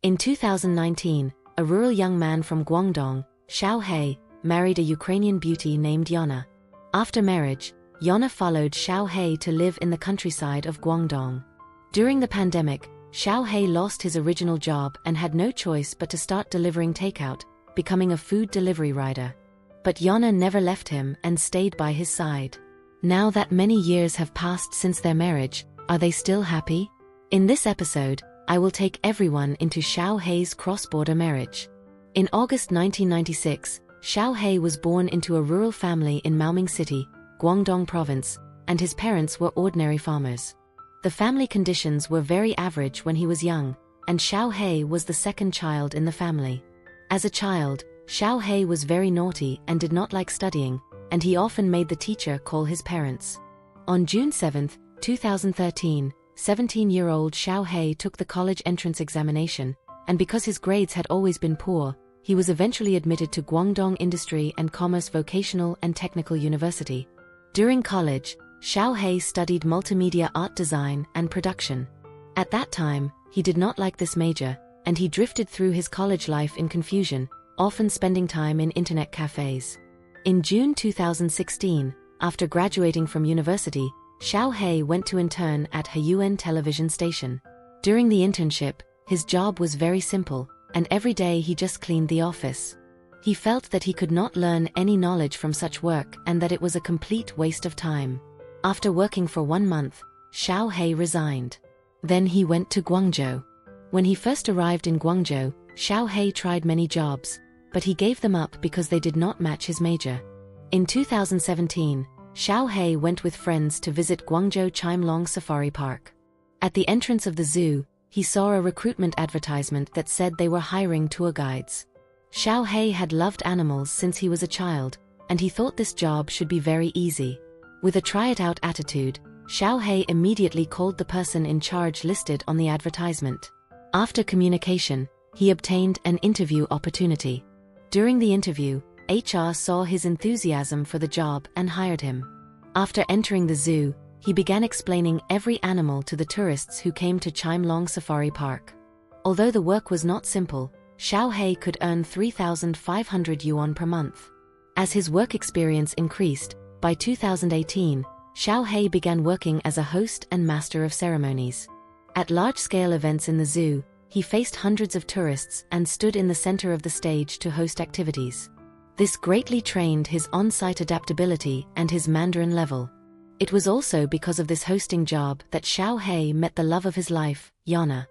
In 2019, a rural young man from Guangdong, Xiaohei, married a Ukrainian beauty named Yana. After marriage, Yana followed Xiaohei to live in the countryside of Guangdong. During the pandemic, Xiaohei lost his original job and had no choice but to start delivering takeout, becoming a food delivery rider. But Yana never left him and stayed by his side. Now that many years have passed since their marriage, are they still happy? In this episode, I will take everyone into Xiaohei's cross-border marriage. In August 1996, Xiaohei was born into a rural family in Maoming City, Guangdong Province, and his parents were ordinary farmers. The family conditions were very average when he was young, and Xiaohei was the second child in the family. As a child, Xiaohei was very naughty and did not like studying, and he often made the teacher call his parents. On June 7, 2013, 17-year-old Xiaohei took the college entrance examination, and because his grades had always been poor, he was eventually admitted to Guangdong Industry and Commerce Vocational and Technical University. During college, Xiaohei studied multimedia art design and production. At that time, he did not like this major, and he drifted through his college life in confusion, often spending time in internet cafes. In June 2016, after graduating from university, Xiaohei went to intern at Huyuan television station. During the internship, his job was very simple, and every day he just cleaned the office. He felt that he could not learn any knowledge from such work and that it was a complete waste of time. After working for 1 month, Xiaohei resigned. Then he went to Guangzhou. When he first arrived in Guangzhou, Xiaohei tried many jobs, but he gave them up because they did not match his major. In 2017, Xiaohei went with friends to visit Guangzhou Chimelong Safari Park. At the entrance of the zoo, he saw a recruitment advertisement that said they were hiring tour guides. Xiaohei had loved animals since he was a child, and he thought this job should be very easy. With a try-it-out attitude, Xiaohei immediately called the person in charge listed on the advertisement. After communication, he obtained an interview opportunity. During the interview, HR saw his enthusiasm for the job and hired him. After entering the zoo, he began explaining every animal to the tourists who came to Chimelong Safari Park. Although the work was not simple, Xiaohei could earn 3,500 yuan per month. As his work experience increased, by 2018, Xiaohei began working as a host and master of ceremonies. At large-scale events in the zoo, he faced hundreds of tourists and stood in the center of the stage to host activities. This greatly trained his on-site adaptability and his Mandarin level. It was also because of this hosting job that Xiaohei met the love of his life, Yana.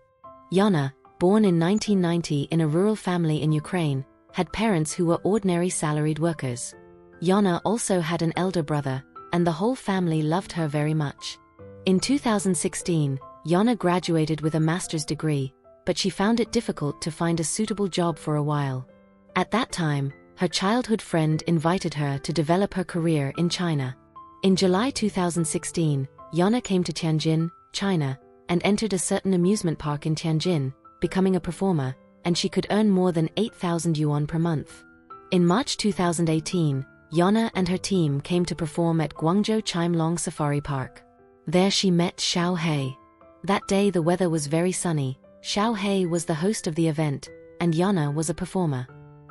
Yana, born in 1990 in a rural family in Ukraine, had parents who were ordinary salaried workers. Yana also had an elder brother, and the whole family loved her very much. In 2016, Yana graduated with a master's degree, but she found it difficult to find a suitable job for a while. At that time, her childhood friend invited her to develop her career in China. In July 2016, Yana came to Tianjin, China, and entered a certain amusement park in Tianjin, becoming a performer, and she could earn more than 8,000 yuan per month. In March 2018, Yana and her team came to perform at Guangzhou Chimelong Safari Park. There she met Xiaohei. That day the weather was very sunny. Xiaohei was the host of the event, and Yana was a performer.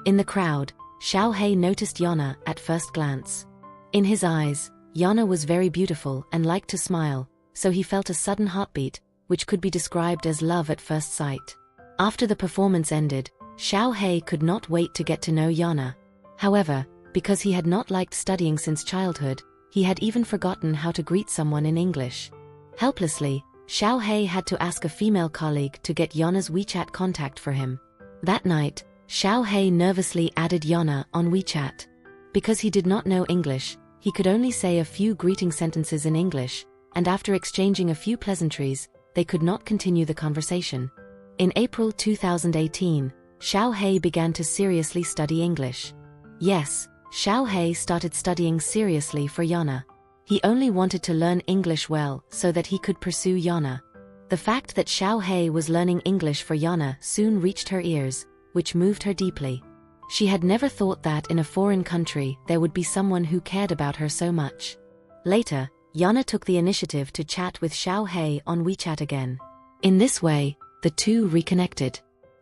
In the crowd, Xiaohei noticed Yana at first glance. In his eyes, Yana was very beautiful and liked to smile, so he felt a sudden heartbeat, which could be described as love at first sight. After the performance ended, Xiaohei could not wait to get to know Yana. However, because he had not liked studying since childhood, he had even forgotten how to greet someone in English. Helplessly, Xiaohei had to ask a female colleague to get Yana's WeChat contact for him. That night, Xiaohei nervously added Yana on WeChat. Because he did not know English, he could only say a few greeting sentences in English, and after exchanging a few pleasantries, they could not continue the conversation. In April 2018, Xiaohei began to seriously study English. Yes, Xiaohei started studying seriously for Yana. He only wanted to learn English well so that he could pursue Yana. The fact that Xiaohei was learning English for Yana soon reached her ears, which moved her deeply. She had never thought that in a foreign country there would be someone who cared about her so much. Later, Yana took the initiative to chat with Xiaohei on WeChat again. In this way, the two reconnected.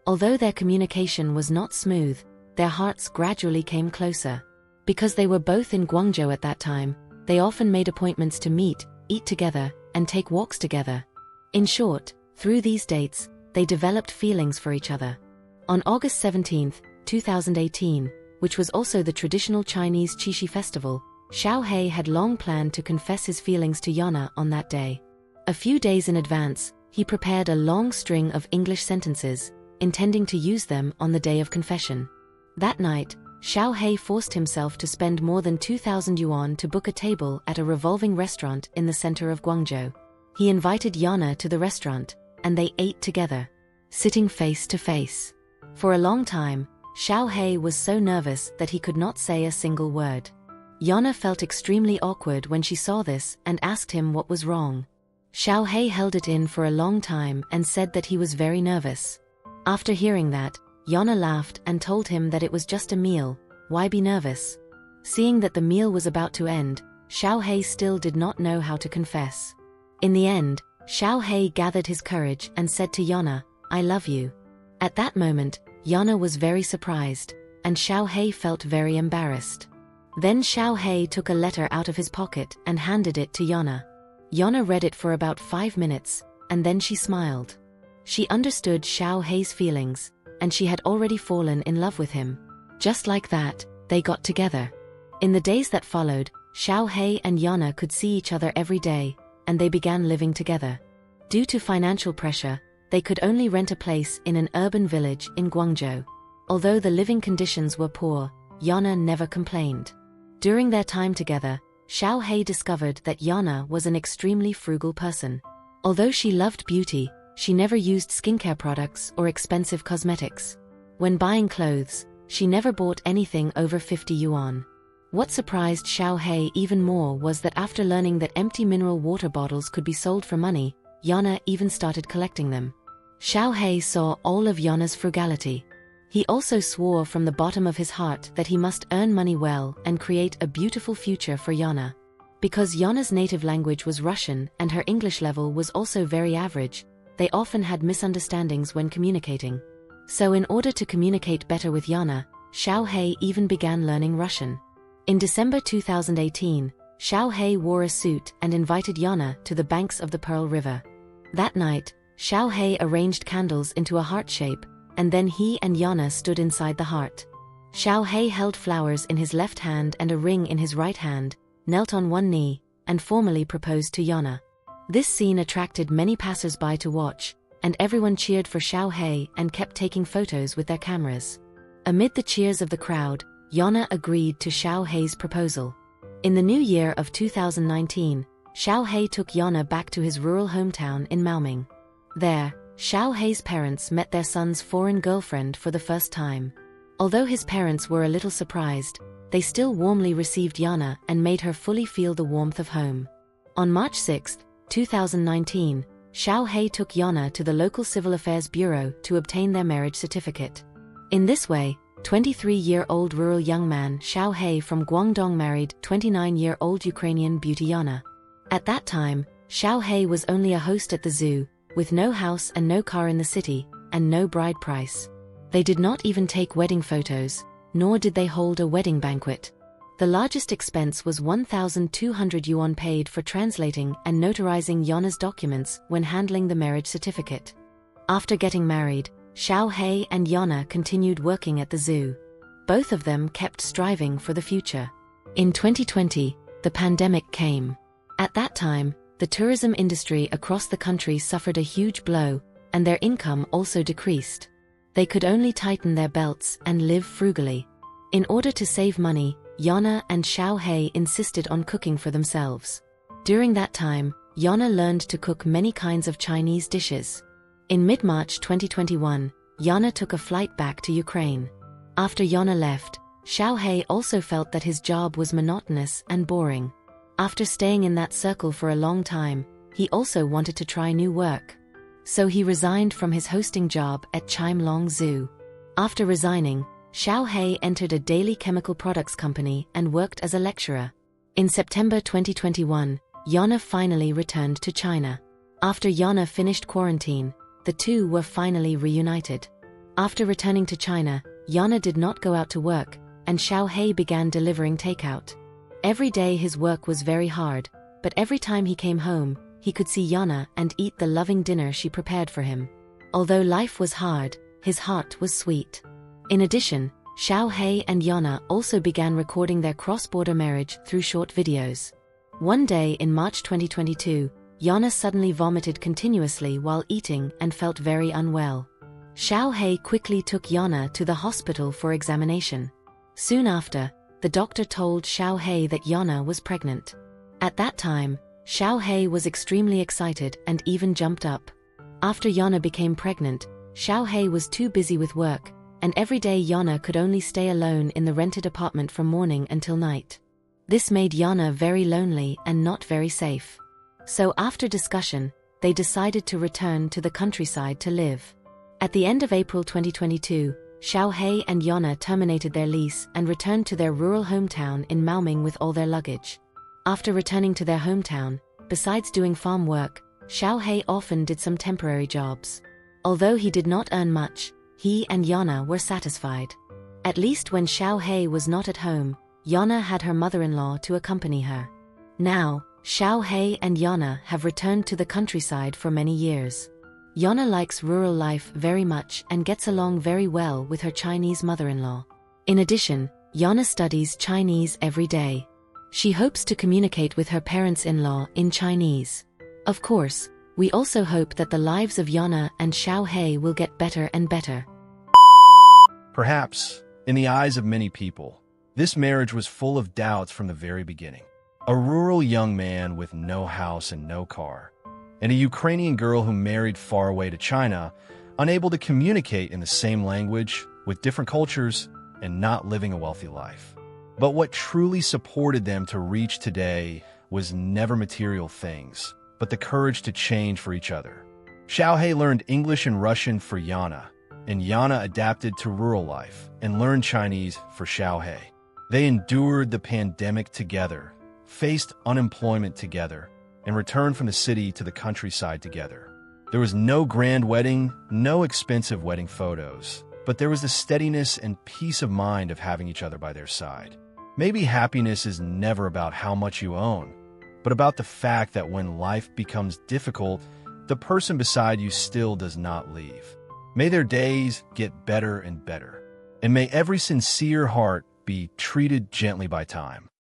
Although their communication was not smooth, their hearts gradually came closer. Because they were both in Guangzhou at that time, they often made appointments to meet, eat together, and take walks together. In short, through these dates, they developed feelings for each other. On August 17, 2018, which was also the traditional Chinese Qixi festival, Xiaohei had long planned to confess his feelings to Yana on that day. A few days in advance, he prepared a long string of English sentences, intending to use them on the day of confession. That night, Xiaohei forced himself to spend more than 2,000 yuan to book a table at a revolving restaurant in the center of Guangzhou. He invited Yana to the restaurant, and they ate together, sitting face to face. For a long time, Xiaohei was so nervous that he could not say a single word. Yana felt extremely awkward when she saw this and asked him what was wrong. Xiaohei held it in for a long time and said that he was very nervous. After hearing that, Yana laughed and told him that it was just a meal, why be nervous? Seeing that the meal was about to end, Xiaohei still did not know how to confess. In the end, Xiaohei gathered his courage and said to Yana, "I love you." At that moment, Yana was very surprised, and Xiaohei felt very embarrassed. Then Xiaohei took a letter out of his pocket and handed it to Yana. Yana read it for about 5 minutes, and then she smiled. She understood Xiaohei's feelings, and she had already fallen in love with him. Just like that, they got together. In the days that followed, Xiaohei and Yana could see each other every day, and they began living together. Due to financial pressure, they could only rent a place in an urban village in Guangzhou. Although the living conditions were poor, Yana never complained. During their time together, Xiaohei discovered that Yana was an extremely frugal person. Although she loved beauty, she never used skincare products or expensive cosmetics. When buying clothes, she never bought anything over 50 yuan. What surprised Xiaohei even more was that after learning that empty mineral water bottles could be sold for money, Yana even started collecting them. Xiaohei saw all of Yana's frugality. He also swore from the bottom of his heart that he must earn money well and create a beautiful future for Yana. Because Yana's native language was Russian and her English level was also very average, they often had misunderstandings when communicating. So in order to communicate better with Yana, Xiaohei even began learning Russian. In December 2018, Xiaohei wore a suit and invited Yana to the banks of the Pearl River. That night, Xiaohei arranged candles into a heart shape, and then he and Yana stood inside the heart. Xiaohei held flowers in his left hand and a ring in his right hand, knelt on one knee, and formally proposed to Yana. This scene attracted many passers-by to watch, and everyone cheered for Xiaohei and kept taking photos with their cameras. Amid the cheers of the crowd, Yana agreed to Xiaohei's proposal. In the new year of 2019, Xiaohei took Yana back to his rural hometown in Maoming. There, Xiaohei's parents met their son's foreign girlfriend for the first time. Although his parents were a little surprised, they still warmly received Yana and made her fully feel the warmth of home. On March 6, 2019, Xiaohei took Yana to the local civil affairs bureau to obtain their marriage certificate. In this way, 23-year-old rural young man Xiaohei from Guangdong married 29-year-old Ukrainian beauty Yana. At that time, Xiaohei was only a host at the zoo, with no house and no car in the city, and no bride price. They did not even take wedding photos, nor did they hold a wedding banquet. The largest expense was 1,200 yuan paid for translating and notarizing Yana's documents when handling the marriage certificate. After getting married, Xiaohei and Yana continued working at the zoo. Both of them kept striving for the future. In 2020, the pandemic came. At that time, the tourism industry across the country suffered a huge blow, and their income also decreased. They could only tighten their belts and live frugally. In order to save money, Yana and Xiaohei insisted on cooking for themselves. During that time, Yana learned to cook many kinds of Chinese dishes. In mid-March 2021, Yana took a flight back to Ukraine. After Yana left, Xiaohei also felt that his job was monotonous and boring. After staying in that circle for a long time, he also wanted to try new work. So he resigned from his hosting job at Chimelong Zoo. After resigning, Xiaohei entered a daily chemical products company and worked as a lecturer. In September 2021, Yana finally returned to China. After Yana finished quarantine, the two were finally reunited. After returning to China, Yana did not go out to work, and Xiaohei began delivering takeout. Every day his work was very hard, but every time he came home, he could see Yana and eat the loving dinner she prepared for him. Although life was hard, his heart was sweet. In addition, Xiaohei and Yana also began recording their cross-border marriage through short videos. One day in March 2022, Yana suddenly vomited continuously while eating and felt very unwell. Xiaohei quickly took Yana to the hospital for examination. Soon after, the doctor told Xiaohei that Yana was pregnant. At that time, Xiaohei was extremely excited and even jumped up. After Yana became pregnant, Xiaohei was too busy with work, and every day Yana could only stay alone in the rented apartment from morning until night. This made Yana very lonely and not very safe. So after discussion, they decided to return to the countryside to live. At the end of April 2022, Xiaohei and Yana terminated their lease and returned to their rural hometown in Maoming with all their luggage. After returning to their hometown, besides doing farm work, Xiaohei often did some temporary jobs. Although he did not earn much, he and Yana were satisfied. At least when Xiaohei was not at home, Yana had her mother-in-law to accompany her. Now, Xiaohei and Yana have returned to the countryside for many years. Yana likes rural life very much and gets along very well with her Chinese mother-in-law. In addition, Yana studies Chinese every day. She hopes to communicate with her parents-in-law in Chinese. Of course, we also hope that the lives of Yana and Xiaohei will get better and better. Perhaps, in the eyes of many people, this marriage was full of doubts from the very beginning. A rural young man with no house and no car, and a Ukrainian girl who married far away to China, unable to communicate in the same language, with different cultures, and not living a wealthy life. But what truly supported them to reach today was never material things, but the courage to change for each other. Xiaohei learned English and Russian for Yana, and Yana adapted to rural life and learned Chinese for Xiaohei. They endured the pandemic together, faced unemployment together, and returned from the city to the countryside together. There was no grand wedding, no expensive wedding photos, but there was the steadiness and peace of mind of having each other by their side. Maybe happiness is never about how much you own, but about the fact that when life becomes difficult, the person beside you still does not leave. May their days get better and better, and may every sincere heart be treated gently by time.